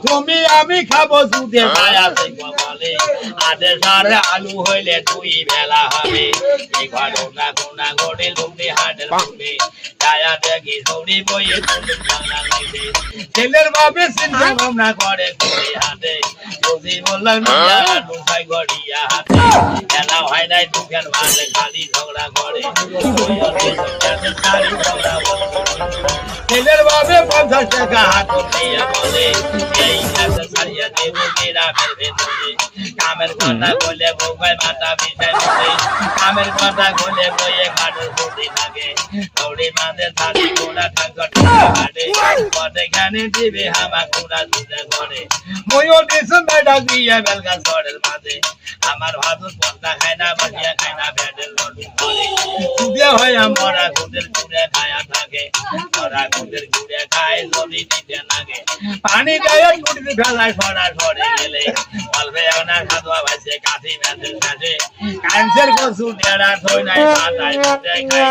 তুমি আমি খাবো দুধে মায়া বলে আদে সারে আলু হইলে তুই বেলা হবে এই ঘটনা কোনা ঘটে লোকে হাটের লোকে ছায়া দেখি সৌরি বইয়ে বাংলা লাইতে ছেলের বাবে চিন্তা ভাবনা করে করে হাতে যদি বললাম ঢুকাই গড়িয়া হাতে খেলা হয় নাই দুঃখের মাঝে খালি ঝগড়া করে ছেলের বাবে 50 টাকা হাত দিয়ে বলে এই কাছে ছাড়িয়া দেব গ্রামের ভেতরে কামের কথা বলে বউকে মাথা বিছাই দিতে কামের কথা বলে বইয়ে কাঠের ছুটি থাকে দৌড়ি মাঝে থাকি কোনা ঠাঙ্গট কাটে পথে গানে দিবে হামা কোনা দুধে ঘরে ময়ূর দিছুন বেটা দিয়ে বেলগা সরের মাঝে আমার ভাদুর পন্থা খায় না বাজিয়া খায় না ভেটের লডু করে দুধে হয় মরা খুদের ঘুরে খায়া থাকে মরা খুদের ঘুরে খায় জলি দিতে লাগে পানি গায়ে কুড়ি ফেলায় সরা সরে গেলে বলবে না খাদুয়া ভাইছে কাঠি ম্যাচের কাছে ক্যান্সেল করছু টেরা থই নাই পাতায় খাইছে